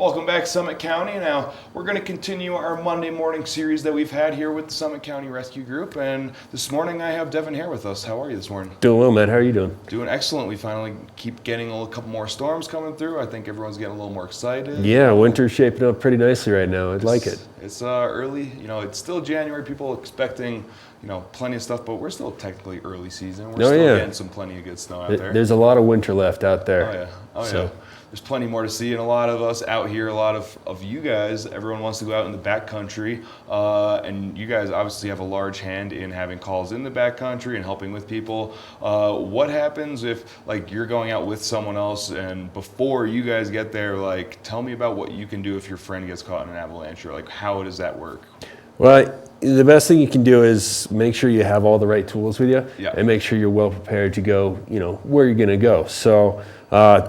Welcome back, Summit County. Now, we're going to continue our Monday morning series that we've had here with the Summit County Rescue Group. And this morning, I have Devin here with us. How are you this morning? Doing well, Matt. How are you doing? Doing excellent. We finally keep getting a couple more storms coming through. I think everyone's getting a little more excited. Yeah, winter's shaping up pretty nicely right now. I'd like it. It's early. It's still January. People expecting, plenty of stuff, but we're still technically early season. We're still getting plenty of good snow out there. There's a lot of winter left out there. Oh, yeah. There's plenty more to see, and a lot of us out here, a lot of you guys, everyone wants to go out in the backcountry, and you guys obviously have a large hand in having calls in the backcountry and helping with people. What happens if, you're going out with someone else, and before you guys get there, tell me about what you can do if your friend gets caught in an avalanche, or how does that work? Well, the best thing you can do is make sure you have all the right tools with you, Yeah. and make sure you're well prepared to go, where you're going to go. So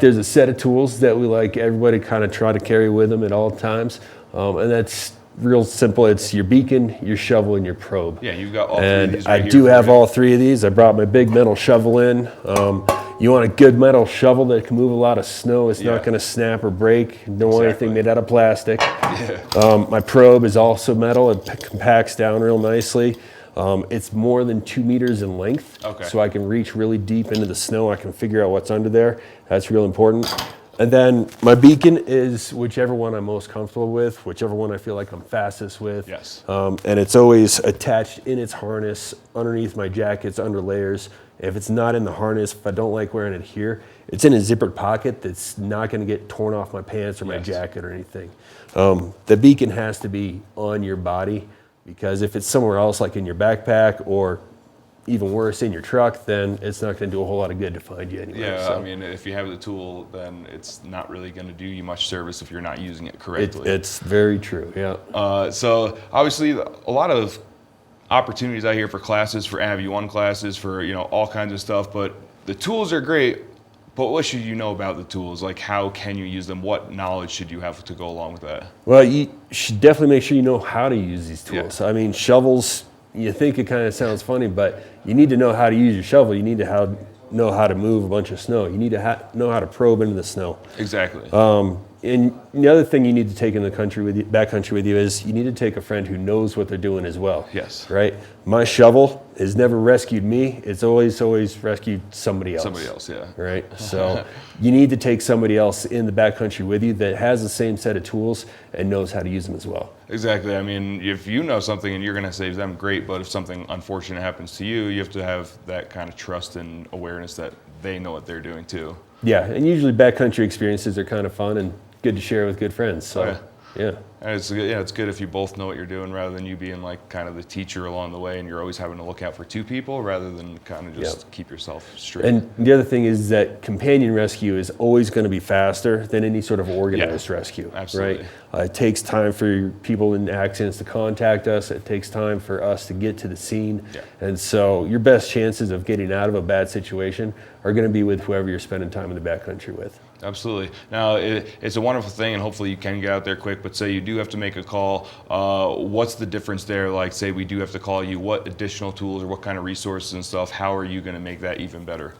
there's a set of tools that we like everybody kind of try to carry with them at all times, and that's real simple. It's your beacon, your shovel, and your probe. Yeah, you've got all three of these right I here do have you. all three of these. I brought my big metal shovel in. You want a good metal shovel that can move a lot of snow. It's not going to snap or break. Don't want anything made out of plastic. Yeah. My probe is also metal. It compacts down real nicely. It's more than 2 meters in length, so I can reach really deep into the snow. I can figure out what's under there. That's real important. And then my beacon is whichever one I'm most comfortable with, whichever one I feel like I'm fastest with. Yes. And it's always attached in its harness underneath my jackets, under layers. If it's not in the harness, if I don't like wearing it here, it's in a zippered pocket that's not going to get torn off my pants or my jacket or anything. The beacon has to be on your body, because if it's somewhere else, like in your backpack or even worse, in your truck, then it's not going to do a whole lot of good to find you anyway. Yeah, So I mean, if you have the tool, then it's not really going to do you much service if you're not using it correctly. It's very true, yeah. So obviously, a lot of opportunities out here for classes, for AV1 classes, for all kinds of stuff. But the tools are great. But what should you know about the tools? How can you use them? What knowledge should you have to go along with that? Well, you should definitely make sure you know how to use these tools. Yeah. I mean, shovels, you think it kind of sounds funny, but you need to know how to use your shovel. You need to know how to move a bunch of snow. You need to know how to probe into the snow. Exactly. And the other thing you need to take in the backcountry with you is you need to take a friend who knows what they're doing as well. Yes. Right? My shovel has never rescued me. It's always rescued somebody else. Somebody else, yeah. Right? So you need to take somebody else in the backcountry with you that has the same set of tools and knows how to use them as well. Exactly. I mean, if you know something and you're going to save them, great. But if something unfortunate happens to you, you have to have that kind of trust and awareness that they know what they're doing too. Yeah, and usually backcountry experiences are kind of fun and good to share with good friends. So, yeah. And it's good if you both know what you're doing, rather than you being kind of the teacher along the way and you're always having to look out for two people rather than kind of just keep yourself straight. And the other thing is that companion rescue is always going to be faster than any sort of organized rescue. Absolutely. Right? It takes time for people in accidents to contact us. It takes time for us to get to the scene. Yeah. And so your best chances of getting out of a bad situation are going to be with whoever you're spending time in the backcountry with. Absolutely. Now, it's a wonderful thing, and hopefully you can get out there quick, but say you do have to make a call, what's the difference there? Say we do have to call you, what additional tools or what kind of resources and stuff, how are you going to make that even better?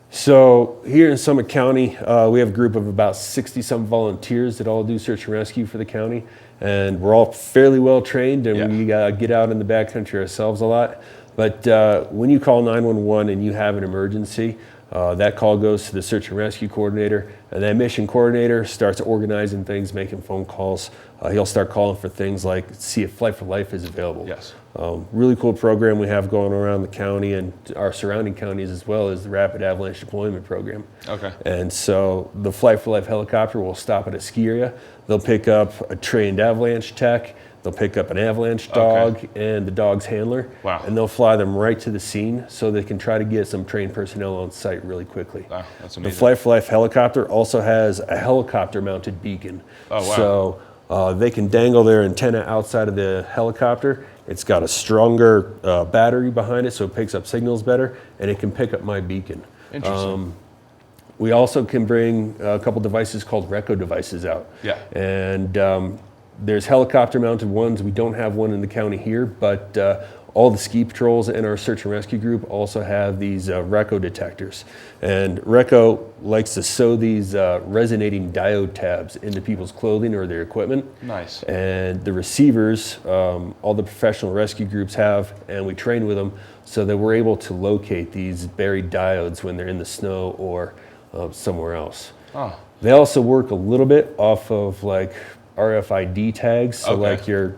So here in Summit County, we have a group of about 60-some volunteers that all do search and rescue for the county, and we're all fairly well trained, and we get out in the backcountry ourselves a lot. But when you call 911 and you have an emergency, that call goes to the search and rescue coordinator, and that mission coordinator starts organizing things, making phone calls. He'll start calling for things like see if Flight for Life is available. Yes. Really cool program we have going around the county and our surrounding counties, as well as the Rapid Avalanche Deployment Program. Okay. And so the Flight for Life helicopter will stop at a ski area. They'll pick up a trained avalanche tech. They'll pick up an avalanche dog and the dog's handler. Wow. And they'll fly them right to the scene so they can try to get some trained personnel on site really quickly. Wow, that's amazing. The Flight for Life helicopter also has a helicopter-mounted beacon. Oh, wow. So they can dangle their antenna outside of the helicopter. It's got a stronger battery behind it, so it picks up signals better, and it can pick up my beacon. Interesting. We also can bring a couple devices called Reco devices out. Yeah. And there's helicopter mounted ones. We don't have one in the county here, but all the ski patrols in our search and rescue group also have these RECO detectors. And RECO likes to sew these resonating diode tabs into people's clothing or their equipment. Nice. And the receivers, all the professional rescue groups have, and we train with them so that we're able to locate these buried diodes when they're in the snow or somewhere else. Oh. They also work a little bit off of like RFID tags. So Okay. like your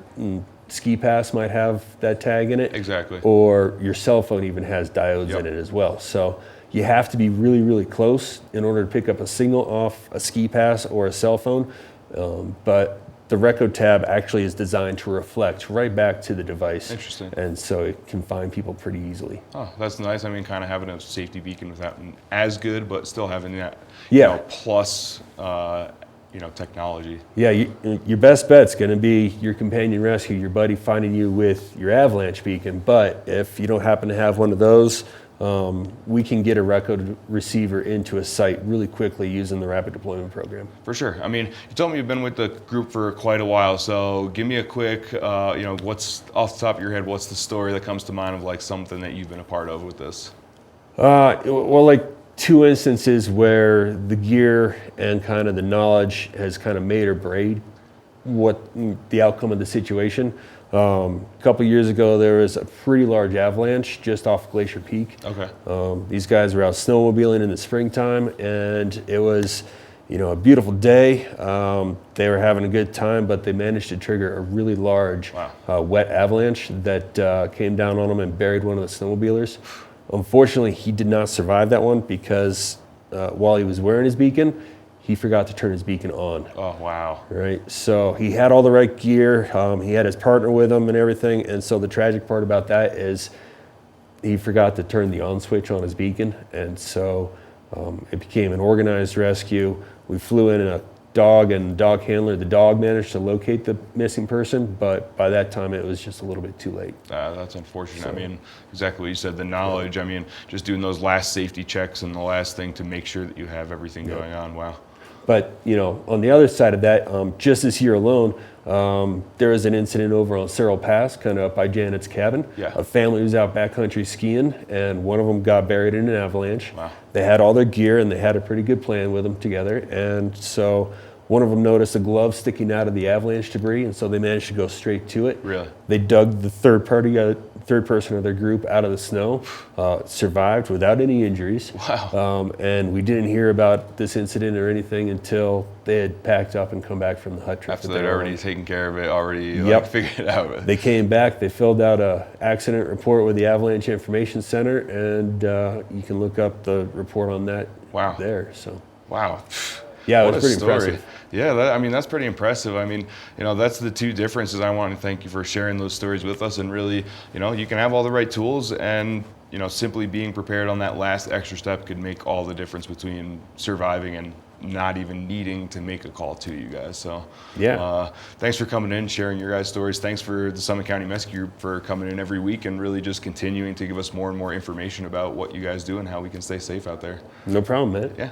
ski pass might have that tag in it. Exactly. Or your cell phone even has diodes Yep. in it as well. So you have to be really, really close in order to pick up a signal off a ski pass or a cell phone. But the RECO tab actually is designed to reflect right back to the device. Interesting. And so it can find people pretty easily. Oh, that's nice. I mean, kind of having a safety beacon without as good, but still having that, Yeah. plus, technology. Yeah, your best bet's going to be your companion rescue, your buddy finding you with your avalanche beacon. But if you don't happen to have one of those, we can get a RECO receiver into a site really quickly using the rapid deployment program. For sure. I mean, you told me you've been with the group for quite a while, so give me a quick, what's off the top of your head, what's the story that comes to mind of like something that you've been a part of with this? Well, like 2 instances where the gear and kind of the knowledge has kind of made or break what the outcome of the situation. A couple years ago, there was a pretty large avalanche just off Glacier Peak. Okay. These guys were out snowmobiling in the springtime, and it was, a beautiful day. They were having a good time, but they managed to trigger a really large, wet avalanche that came down on them and buried one of the snowmobilers. Unfortunately, he did not survive that one because while he was wearing his beacon, he forgot to turn his beacon on. Oh, wow. Right. So he had all the right gear. He had his partner with him and everything. And so the tragic part about that is he forgot to turn the on switch on his beacon. And so it became an organized rescue. We flew in a dog and dog handler. The dog managed to locate the missing person, but by that time it was just a little bit too late. That's unfortunate. I mean, exactly what you said, the knowledge. I mean, just doing those last safety checks and the last thing to make sure that you have everything going on. Wow. But, on the other side of that, just this year alone, there was an incident over on Cerro Pass, kind of up by Janet's cabin. Yeah. A family was out backcountry skiing, and one of them got buried in an avalanche. Wow. They had all their gear, and they had a pretty good plan with them together. And so one of them noticed a glove sticking out of the avalanche debris, and so they managed to go straight to it. Really? They dug the third person of their group out of the snow, survived without any injuries. Wow. And we didn't hear about this incident or anything until they had packed up and come back from the hut trip. After they'd already taken care of it, already figured it out. They came back, they filled out a accident report with the Avalanche Information Center, and you can look up the report on that there. So. Wow. Yeah, What it was a pretty story. impressive. Yeah, that's pretty impressive. I mean, that's the two differences. I want to thank you for sharing those stories with us. And really, you can have all the right tools, and simply being prepared on that last extra step could make all the difference between surviving and not even needing to make a call to you guys. So thanks for coming in, sharing your guys' stories. Thanks for the Summit County Rescue Group for coming in every week and really just continuing to give us more and more information about what you guys do and how we can stay safe out there. No problem, man. Yeah,